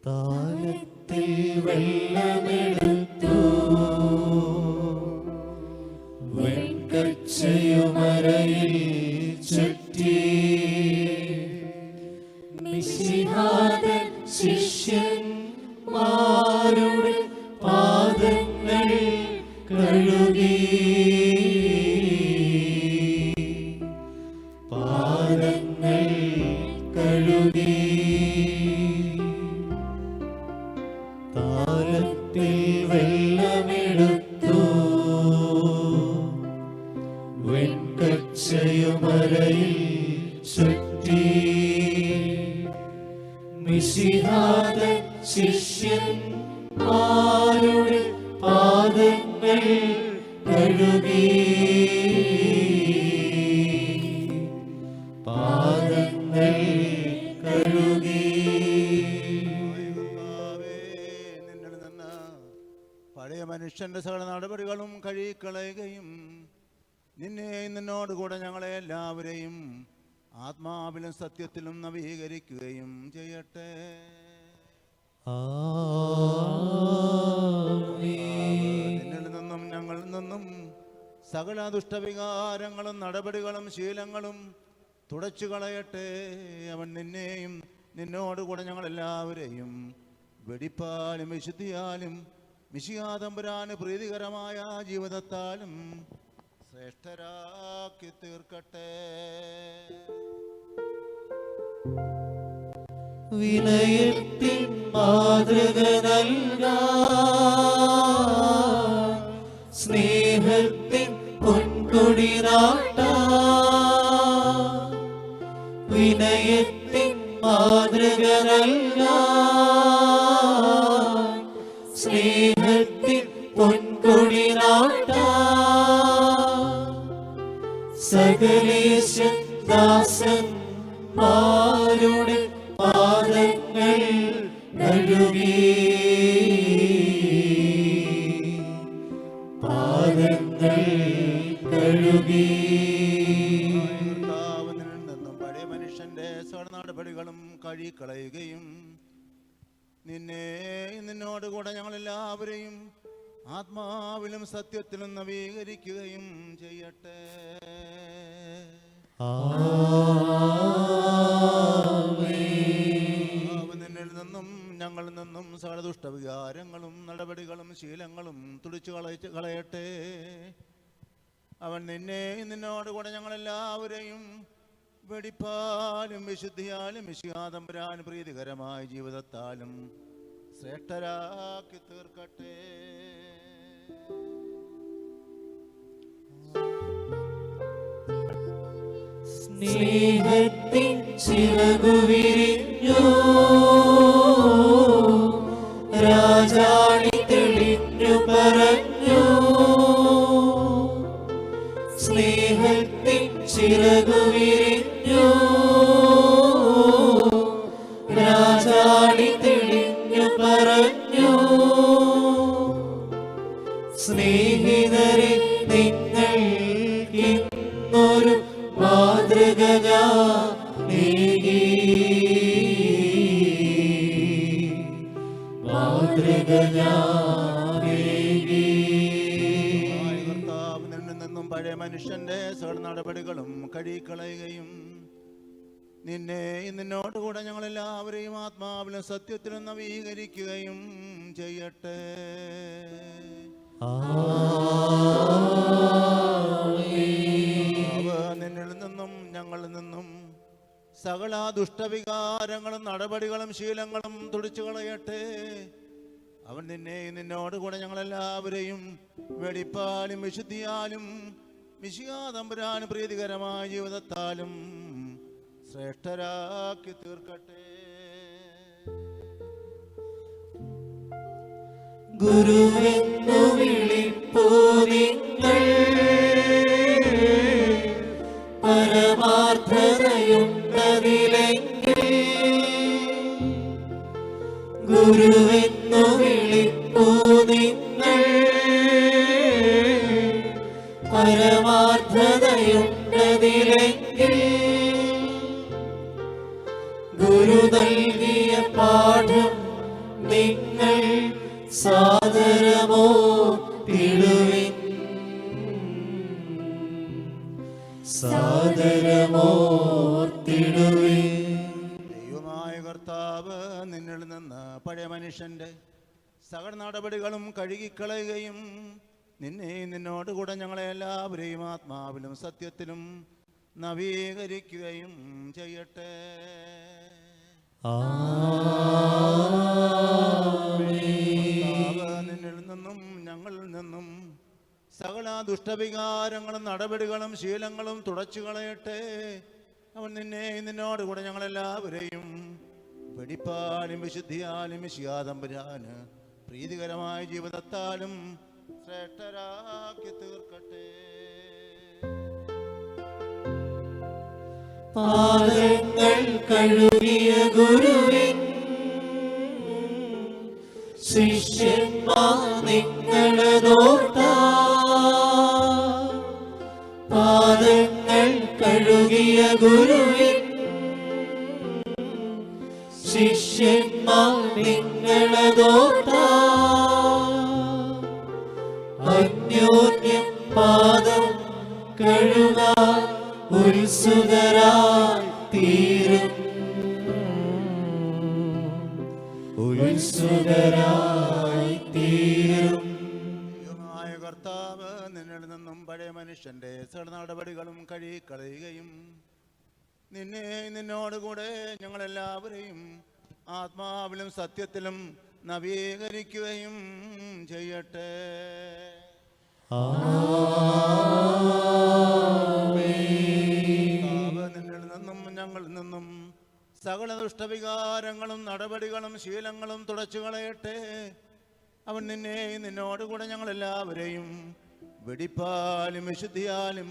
താലത്തിൽ വെള്ളമെടുത്തു വെൺകച്ചയുമരയിൽ ചുറ്റി മിശിഹാതൻ ശിഷ്യന്മാരുടെ പാദങ്ങൾ കഴുകി പാദങ്ങൾ കഴുകി താലത്തിൽ വെള്ളമെടുത്തു വെൺകച്ചയുമരയിൽ ചുറ്റി മിശിഹാതൻ ശിഷ്യന്മാരുടെ പാദങ്ങൾ കഴുകി പാദങ്ങൾ കഴുകി. നിന്നിൽ നിന്ന് പഴയ മനുഷ്യന്റെ സകല നടപടികളും കഴുകിക്കളയുകയും നിന്നോടുകൂടെ ഞങ്ങളെ എല്ലാവരെയും ആത്മാവിലും സത്യത്തിലും നവീകരിക്കുകയും ചെയ്യട്ടെ. നിന്നിൽ നിന്നും ഞങ്ങളിൽ നിന്നും സകല ദുഷ്ടവികാരങ്ങളും നടപടികളും ശീലങ്ങളും തുടച്ചു കളയട്ടെ. അവൻ നിന്നെയും നിന്നോടുകൂടെ ഞങ്ങളെല്ലാവരെയും വെടിപ്പാലും വിശുദ്ധിയാലും മിശിഹാതമ്പുരാന് പ്രീതികരമായ ജീവിതത്താലും ശ്രേഷ്ഠരാക്കി തീർക്കട്ടെ. വിനയത്തിൻ മാതൃക നൽകാൻ സ്നേഹത്തിൻ പൊൻകൊടി നാട്ടാൻ വിനയത്തിൻ മാതൃക നൽകാൻ സ്നേഹത്തിൻ പൊൻകൊടി നാട്ടാൻ സകലേശൻ ദാസന്മാരുടെ പാദങ്ങൾ കഴുകി പാദങ്ങൾ കഴുകി. നിന്നും പഴയ മനുഷ്യന്റെ സകല നടപടികളും കഴുകിക്കളയുകയും നിന്നോടുകൂടെ ഞങ്ങളെല്ലാവരെയും ആത്മാവിലും സത്യത്തിലും നവീകരിക്കുകയും ചെയ്യട്ടെ. നിന്നിൽ നിന്നും ഞങ്ങളിൽ നിന്നും സകല ദുഷ്ടവികാരങ്ങളും നടപടികളും ശീലങ്ങളും തുടിച്ചു കളയട്ടെ. അവൻ നിന്നോടുകൂടെ ഞങ്ങളെല്ലാവരെയും വെടിപ്പാലും വിശുദ്ധിയാലും മിശിഹാതമ്പുരാന് പ്രീതികരമായ ജീവിതത്താലും ശ്രേഷ്ഠരാക്കി തീർക്കട്ടെ. സ്നേഹത്തിൻ ചിറകു വിരിഞ്ഞു രാജാണി തെളിഞ്ഞു പറഞ്ഞു സ്നേഹത്തിൻ ചിറകു വിരിഞ്ഞു രാജാണി തെളിഞ്ഞു പറഞ്ഞു സ്നേഹിതരെ നിങ്ങൾ ഇന്നൊരു മാതൃക നിന്നും പഴയ മനുഷ്യന്റെ സകല നടപടികളും കഴുകിക്കളയുകയും നിന്നോടുകൂടെ ഞങ്ങളെല്ലാവരെയും ആത്മാവിലും സത്യത്തിലും നവീകരിക്കുകയും ചെയ്യട്ടെ. നിന്നിൽ നിന്നും ഞങ്ങളിൽ നിന്നും സകല ദുഷ്ടവികാരങ്ങളും നടപടികളും ശീലങ്ങളും തുടിച്ചു കളയട്ടെ. അവൻ നിന്നോടുകൂടെ ഞങ്ങളെല്ലാവരെയും വെടിപ്പാലും വിശുദ്ധിയാലും മിശിഹാതമ്പുരാന് പ്രീതികരമായ ജീവിതത്താലും ശ്രേഷ്ഠരാക്കി തീർക്കട്ടെ. ഗുരുവെന്നു വിളിപ്പൂ നിങ്ങൾ പരമാർത്ഥതയുണ്ടതിലെങ്കിൽ ഗുരുവെന്നു വിളിപ്പൂ നിങ്ങൾ പരമാർത്ഥതയുണ്ടതിലെങ്കിൽ ഗുരു നൽകിയ പാഠം നിങ്ങൾ സാദരമോർത്തിടുവിൻ. ദൈവമായ കർത്താവ് നിന്നിൽ നിന്ന് പഴയ മനുഷ്യന്റെ സകല നടപടികളും കഴുകിക്കളയുകയും നിന്നോടുകൂടെ ഞങ്ങളെ എല്ലാവരെയും ആത്മാവിലും സത്യത്തിലും നവീകരിക്കുകയും ചെയ്യട്ടെ. കർത്താവ് നിന്നിൽ നിന്നും ഞങ്ങളിൽ നിന്നും സകല ദുഷ്ടവികാരങ്ങളും നടപടികളും ശീലങ്ങളും തുടച്ചു കളയട്ടെ. അവൻ നിന്നോടുകൂടെ ഞങ്ങളെല്ലാവരെയും വെടിപ്പാലും വിശുദ്ധിയാലും വിശ്യാതമ്പുരാന് പ്രീതികരമായ ജീവിതത്താലും ശ്രേഷ്ഠരാക്കി തീർക്കട്ടെ. പാദങ്ങൾ കഴുകിയ ഗുരുവിൻ ശിഷ്യന്മാർ നിങ്ങളതോർത്താ. പാദങ്ങൾ കഴുകിയ ഗുരുവിൻ ശിഷ്യന്മാർ നിങ്ങളതോർത്താ. അന്യോന്യം പാദം കഴുകാൻ ഉത്സുകരായി തീരും. ഉത്സുകരായി തീരും. ദൈവമായ കർത്താവ് നിന്നിൽ നിന്നും പഴയ മനുഷ്യന്റെ സകല നടപടികളും കഴുകിക്കളയുകയും നിന്നോടുകൂടെ ഞങ്ങളെല്ലാവരെയും ആത്മാവിലും സത്യത്തിലും നവീകരിക്കുകയും ചെയ്യട്ടെ. നിന്നിൽ നിന്നും ഞങ്ങളിൽ നിന്നും സകല ദുഷ്ടവികാരങ്ങളും നടപടികളും ശീലങ്ങളും തുടച്ചു കളയട്ടെ. അവൻ നിന്നോടുകൂടെ ഞങ്ങളെല്ലാവരെയും വെടിപ്പാലും വിശുദ്ധിയാലും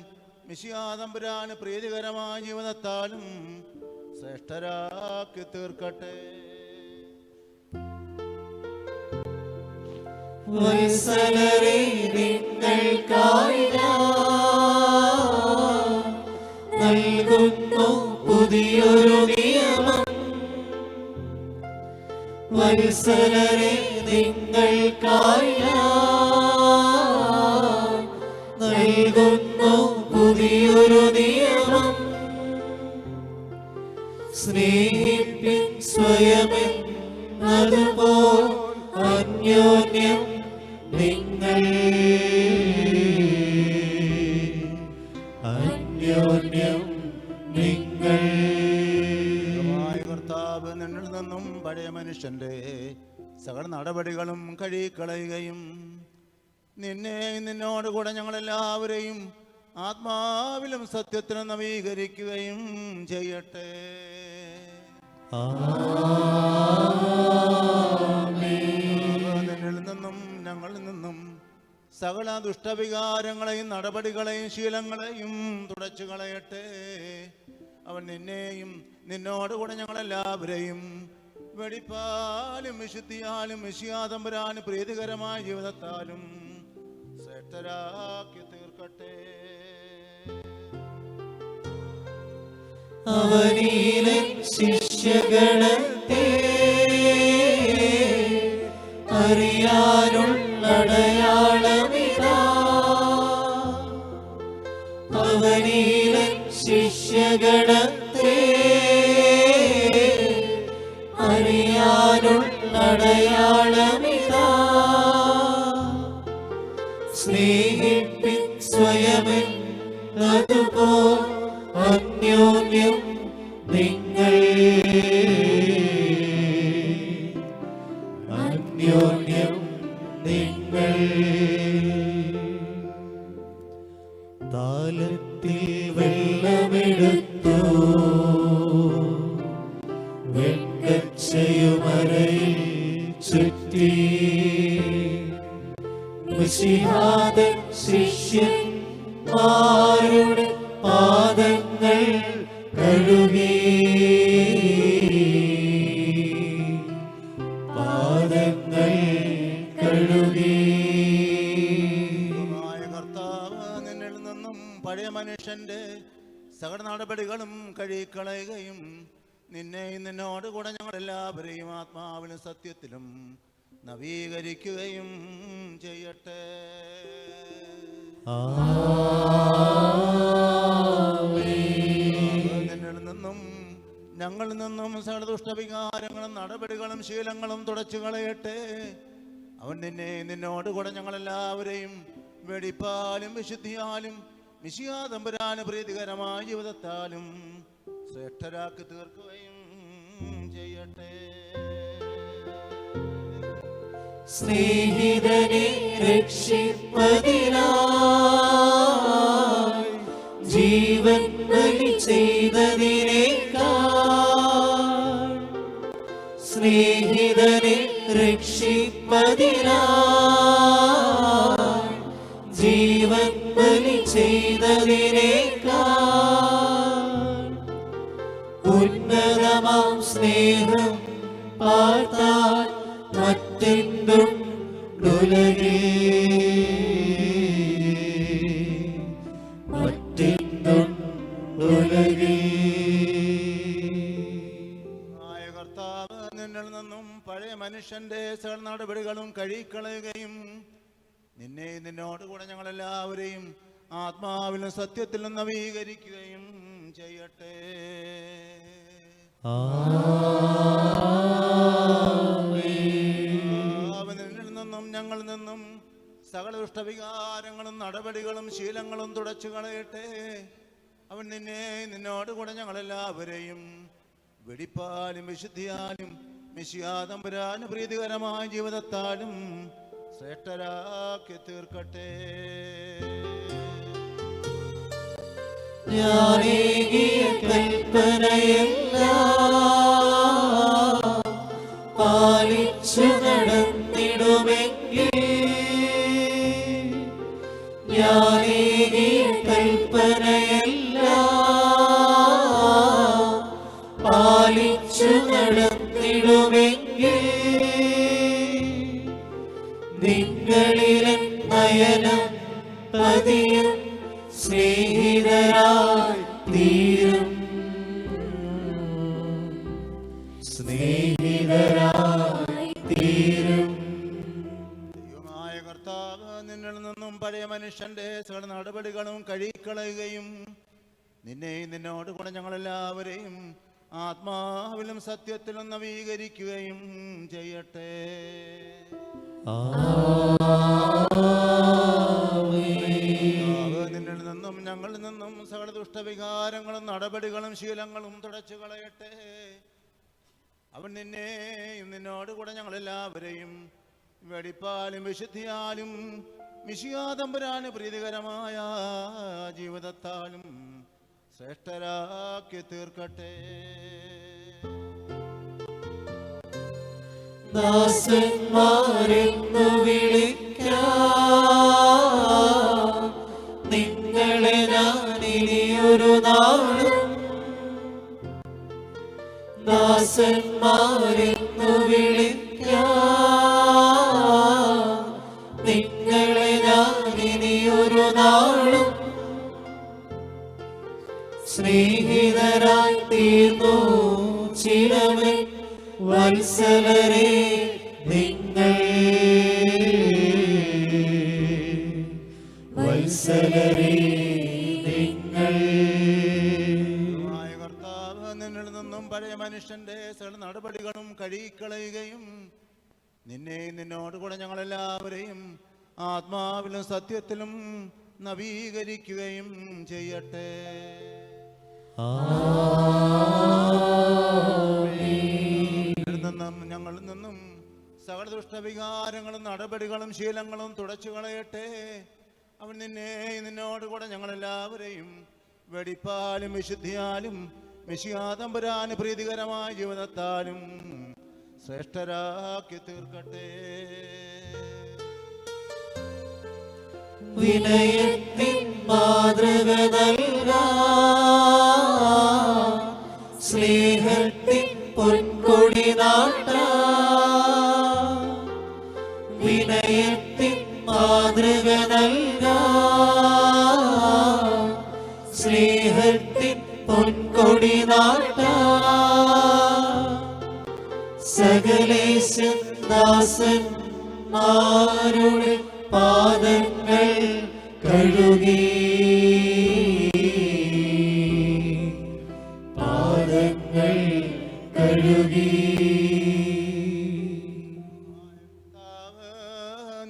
മിശിഹാതമ്പുരാന് പ്രീതികരമായ ജീവിതത്താലും ശ്രേഷ്ഠരാക്കി തീർക്കട്ടെ. വത്സലരേ, നിങ്ങൾക്കായി നൽകുന്നു പുതിയൊരു നിയമം. വത്സലരേ, നിങ്ങൾക്കായി നൽകുന്നു പുതിയൊരു നിയമം. സ്നേഹിപ്പിൻ സ്വയമെന്നതുപോൽ അന്യോന്യം നിങ്ങൾ. അന്യോന്യം നിങ്ങൾ. കർത്താവ് നിന്നിൽ നിന്നും പഴയ മനുഷ്യന്റെ സകല നടപടികളും കഴുകിക്കളയുകയും നിന്നോടുകൂടെ ഞങ്ങളെല്ലാവരെയും ആത്മാവിലും സത്യത്തിലും നവീകരിക്കുകയും ചെയ്യട്ടെ. നിന്നിൽ നിന്നും ഞങ്ങളിൽ നിന്നും സകല ദുഷ്ടവികാരങ്ങളെയും നടപടികളെയും ശീലങ്ങളെയും തുടച്ചു കളയട്ടെ. അവൻ നിന്നോടുകൂടെ ഞങ്ങളെല്ലാവരെയും വെടിപ്പാലും വിശുദ്ധിയാലും മിശിഹാതമ്പുരാന് പ്രീതികരമായ ജീവിതത്താലും ശ്രേഷ്ഠരാക്കി തീർക്കട്ടെ. അവനിലെ ശിഷ്യഗണത്തെ അറിയാനുള്ള അടയാളമിതാ. അവനിലെ ശിഷ്യഗണത്തെ അറിയാനുള്ള അടയാളമിതാ. സ്നേഹിപ്പിൻ സ്വയമെന്നതുപോൽ അന്യോന്യം നിങ്ങൾ. അന്യോന്യം നിങ്ങൾ. താലത്തിൽ വെള്ളമെടുത്തു വെങ്കച്ചയുമരയിൽ ചുറ്റി മിശിഹാതൻ ശിഷ്യന്മാരുടെ പാദങ്ങൾ കഴുകി. പാദങ്ങൾ കഴുകി. കർത്താവ് നിന്നിൽ നിന്നും പഴയ മനുഷ്യന്റെ സകല നടപടികളും കഴുകിക്കളയുകയും നിന്നോട് കൂടെ ഞങ്ങളെല്ലാവരെയും ആത്മാവിലും സത്യത്തിലും നവീകരിക്കുകയും ചെയ്യട്ടെ. നിന്നിൽ നിന്നും ഞങ്ങളിൽ നിന്നും സകല ദുഷ്ടവികാരങ്ങളും നടപടികളും ശീലങ്ങളും തുടച്ചു കളയട്ടെ. അവൻ നിന്നോട് കൂടെ ഞങ്ങളെല്ലാവരെയും വെടിപ്പാലും വിശുദ്ധിയാലും മിശിഹാ തമ്പുരാന് പ്രീതികരമായ ജീവിതത്താലും ശ്രേഷ്ഠരാക്കി തീർക്കുകയും ചെയ്യട്ടെ. സ്നേഹിതനെ രക്ഷിപ്പതിനായി ജീവൻ ബലി ചെയ്തതിനേക്കാൾ സ്നേഹിതനെ രക്ഷിപ്പതിനായി ജീവൻ ബലി ചെയ്തതിനേക്കാൾ ഉന്നതമാം സ്നേഹം പാർത്താൽ മറ്റെന്തുണ്ടുലകേ മറ്റെന്തുണ്ടുലകേ. കർത്താവ് നിന്നിൽ നിന്നും പഴയ മനുഷ്യന്റെ സകല നടപടികളും കഴുകിക്കളയുകയും നിന്നോട് കൂടെ ഞങ്ങളെല്ലാവരെയും ആത്മാവിലും സത്യത്തിലും നവീകരിക്കുകയും ചെയ്യട്ടെ. നിന്നിൽ നിന്നും ഞങ്ങളിൽ നിന്നും സകല ദുഷ്ടവികാരങ്ങളും നടപടികളും ശീലങ്ങളും തുടച്ചു കളയട്ടെ. അവൻ നിന്നോട് കൂടെ ഞങ്ങളെല്ലാവരെയും വെടിപ്പാലും വിശുദ്ധിയാലും മിശിഹാ തമ്പുരാന് പ്രീതികരമായ ജീവിതത്താലും ശ്രേഷ്ഠരാക്കി തീർക്കട്ടെ. ഞാനേകിയ കൽപ്പനയെല്ലാം പാലിച്ചു നടന്നിടുമെങ്കിൽ ഞാനേകിയ കൽപ്പനയെല്ലാം പാലിച്ചു നടന്നിടുമെങ്കിൽ നിങ്ങളിലെ നയനം പതിയും സ്നേഹിതരായി തീരും സ്നേഹിതരായി തീരും. ദൈവമായ കർത്താവ് നിന്നിൽ നിന്നും പഴയ മനുഷ്യന്റെ സകല നടപടികളും കഴുകിക്കളയുകയും നിന്നോട് കൂടെ ഞങ്ങളെല്ലാവരെയും ആത്മാവിലും സത്യത്തിലും നവീകരിക്കുകയും ചെയ്യട്ടെ. നിന്നിൽ നിന്നും ഞങ്ങളിൽ നിന്നും സകല ദുഷ്ടവികാരങ്ങളും നടപടികളും ശീലങ്ങളും തുടച്ചു കളയട്ടെ. അവൻ നിന്നോട് കൂടെ ഞങ്ങളെല്ലാവരെയും വെടിപ്പാലും വിശുദ്ധിയാലും മിശിഹാ തമ്പുരാന് പ്രീതികരമായ ജീവിതത്താലും ശ്രേഷ്ഠരാക്കി തീർക്കട്ടെ. ദാസന്മാരെന്നു വിളിക്കാം നിങ്ങളെ ഞാൻ ഇനിയൊരു നാളും ദാസന്മാരെന്നു വിളിക്കാം നിങ്ങളെ ഞാൻ ഇനിയൊരു നാളും സ്നേഹിതരായി തീർന്നു ചിലവൻ വത്സലരെ നിങ്ങൾ വത്സലരെ നിങ്ങൾ. കർത്താവ് നിന്നിൽ നിന്നും പഴയ മനുഷ്യന്റെ സകല നടപടികളും കഴുകിക്കളയുകയും നിന്നോട് കൂടെ ഞങ്ങളെല്ലാവരെയും ആത്മാവിലും സത്യത്തിലും നവീകരിക്കുകയും ചെയ്യട്ടെ. ഞങ്ങളിൽ നിന്നും സകല ദുഷ്ടവികാരങ്ങളും നടപടികളും ശീലങ്ങളും തുടച്ചു കളയട്ടെ. അവൻ നിന്നോട് കൂടെ ഞങ്ങളെല്ലാവരെയും വെടിപ്പാലും വിശുദ്ധിയാലും മിശിഹാ തമ്പുരാന് പ്രീതികരമായ ജീവിതത്താലും ശ്രേഷ്ഠരാക്കി തീർക്കട്ടെ. വിനയത്തിൻ മാതൃക നൽകാൻ സ്നേഹത്തിൻ പൊൻകൊടി നാട്ടാൻ വിനയത്തിൻ മാതൃക നൽകാൻ സ്നേഹത്തിൻ പൊൻകൊടി നാട്ടാൻ യേശുദാസന്മാരുടെ പാദങ്ങൾ കഴുകി പാദങ്ങൾ കഴുകി.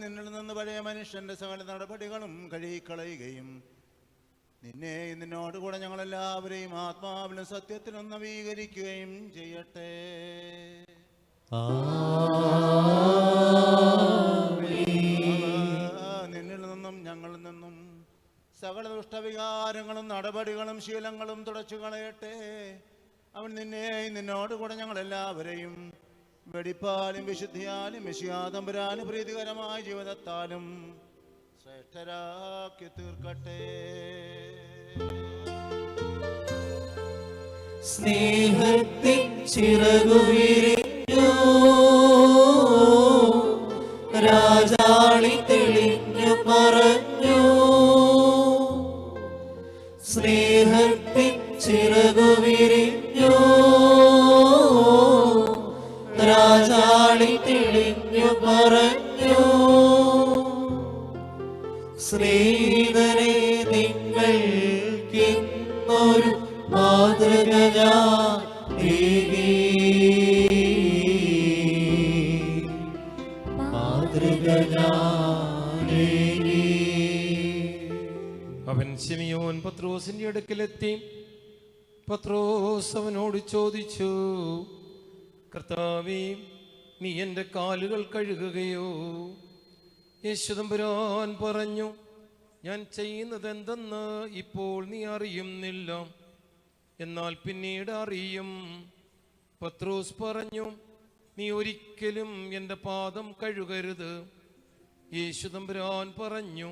നിന്നിൽ നിന്ന് പഴയ മനുഷ്യന്റെ സകല നടപടികളും കഴുകിക്കളയുകയും നിന്നെ നിന്നോടുകൂടെ ഞങ്ങളെല്ലാവരെയും ആത്മാവിലും സത്യത്തിലും നവീകരിക്കുകയും ചെയ്യട്ടെ. നിന്നിൽ നിന്നും ഞങ്ങളിൽ നിന്നും സകല ദുഷ്ടവികാരങ്ങളും നടപടികളും ശീലങ്ങളും തുടച്ചു കളയട്ടെ. അവൻ നിന്നെ നിന്നോടുകൂടെ ഞങ്ങളെല്ലാവരെയും വെടിപ്പാലും വിശുദ്ധിയാലും വിശ്വാതമ്പരാനും പ്രീതികരമായ ജീവിതത്താലും ശ്രേഷ്ഠരാക്കി തീർക്കട്ടെ. സ്നേഹത്തിൻ ചിറകു വിരിഞ്ഞു രാജാളി തെളിഞ്ഞു പറഞ്ഞു. സ്നേഹത്തിൻ ചിറകു വിരിഞ്ഞു രാജാളി തെളിഞ്ഞു പറഞ്ഞു. സ്നേഹിതരെ നിങ്ങൾക്കിന്നൊരു മാതൃക ഞാൻ ഏകി. മാതൃക ഞാൻ ഏകി. അവൻ ശിമിയോൻ പത്രോസിന്റെ അടുക്കലെത്തി. പത്രോസ് അവനോട് ചോദിച്ചു, കർത്താവേ, നീ എൻ്റെ കാലുകൾ കഴുകുകയോ? യേശുദമ്പുരാൻ പറഞ്ഞു, ഞാൻ ചെയ്യുന്നത് എന്തെന്ന് ഇപ്പോൾ നീ അറിയുന്നില്ല, എന്നാൽ പിന്നീട് അറിയും. പത്രോസ് പറഞ്ഞു, നീ ഒരിക്കലും എൻ്റെ പാദം കഴുകരുത്. യേശുദമ്പുരാൻ പറഞ്ഞു,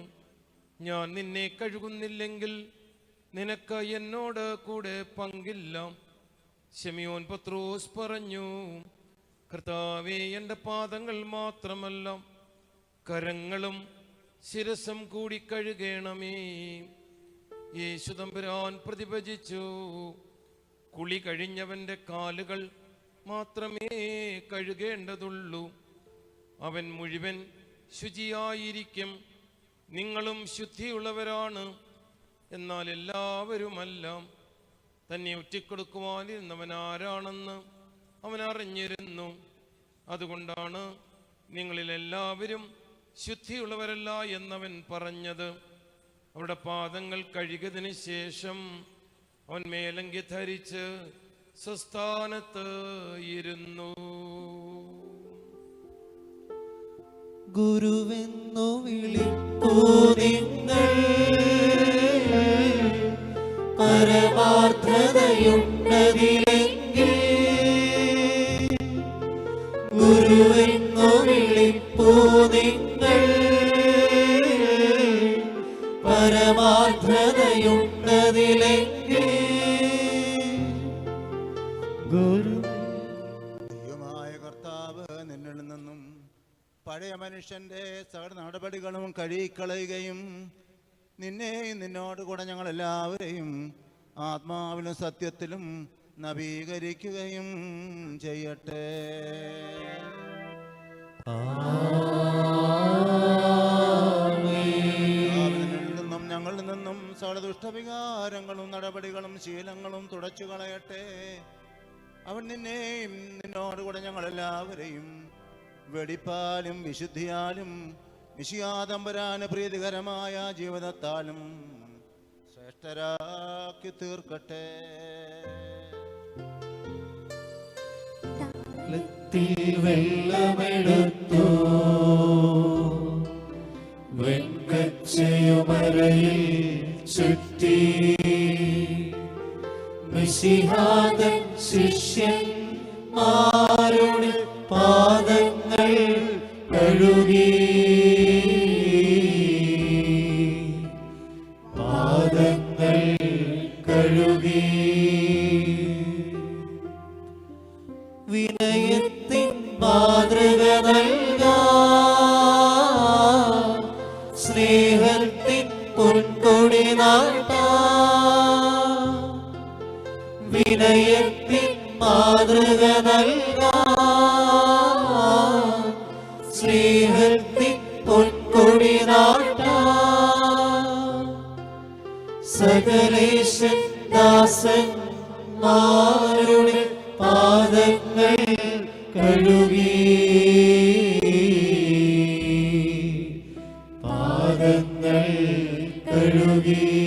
ഞാൻ നിന്നെ കഴുകുന്നില്ലെങ്കിൽ നിനക്ക് എന്നോട് കൂടെ പങ്കില്ല. ശിമിയോൻ പത്രോസ് പറഞ്ഞു, കർത്താവേ, എൻ്റെ പാദങ്ങൾ മാത്രമല്ല കരങ്ങളും ശിരസും കൂടി കഴുകണമേ. യേശുദമ്പുരാൻ പ്രതിഭജിച്ചു, കുളി കഴിഞ്ഞവൻ്റെ കാലുകൾ മാത്രമേ കഴുകേണ്ടതുള്ളൂ, അവൻ മുഴുവൻ ശുചിയായിരിക്കും. നിങ്ങളും ശുദ്ധിയുള്ളവരാണ്, എന്നാൽ എല്ലാവരുമല്ല. തന്നെ ഒറ്റിക്കൊടുക്കുവാനിരുന്നവൻ ആരാണെന്ന് അവൻ അറിഞ്ഞിരുന്നു. അതുകൊണ്ടാണ് നിങ്ങളിൽ എല്ലാവരും ശുദ്ധിയുള്ളവരല്ല എന്നവൻ പറഞ്ഞത്. അവരുടെ പാദങ്ങൾ കഴുകിയതിന് ശേഷം അവൻ മേലങ്കി ധരിച്ച് സ്വസ്ഥാനത്ത് ഇരുന്നു. ഗുരുവെന്നു വിളിപ്പൂ നിങ്ങൾ, പരമാർത്ഥതയുണ്ടതിലെങ്കിൽ. ഗുരുവെന്നു വിളിപ്പൂ നിങ്ങൾ, പരമാർത്ഥതയുണ്ടതിലെങ്കിൽ. ഗുരു ദൈവമായ കർത്താവ് നിന്നിൽ നിന്നും പഴയ മനുഷ്യന്റെ സകല നടപടികളും കഴുകിക്കളയുകയും നിന്നെ നിന്നോടുകൂടെ ഞങ്ങളെല്ലാവരെയും ആത്മാവിലും സത്യത്തിലും നവീകരിക്കുകയും ചെയ്യട്ടെ. നിന്നും ഞങ്ങളിൽ നിന്നും സകല ദുഷ്ടവികാരങ്ങളും നടപടികളും ശീലങ്ങളും തുടച്ചു കളയട്ടെ. അവൻ നിന്നെയും നിന്നോടുകൂടെ ഞങ്ങളെല്ലാവരെയും വെടിപ്പാലും വിശുദ്ധിയാലും വിശ്വാതമ്പരാന് പ്രീതികരമായ ജീവിതത്താലും ശ്രേഷ്ഠരാക്കി തീർക്കട്ടെ. വെള്ളമെടുത്തു വെൺകച്ചയുമരയിൽ ചുറ്റി മിശിഹാതൻ ശിഷ്യന്മാരുടെ പാദങ്ങൾ കഴുകി. പാദങ്ങൾ കഴുകി. വിനയത്തിൻ മാതൃക നൽകാൻ സ്നേഹത്തിൻ പൊൻകൊടി നാട്ടാൻ. വിനയത്തിൻ മാതൃക നൽകാൻ സകലേശൻ ദാസന്മാരുടെ പാദങ്ങൾ കഴുകി പാദങ്ങൾ കഴുകി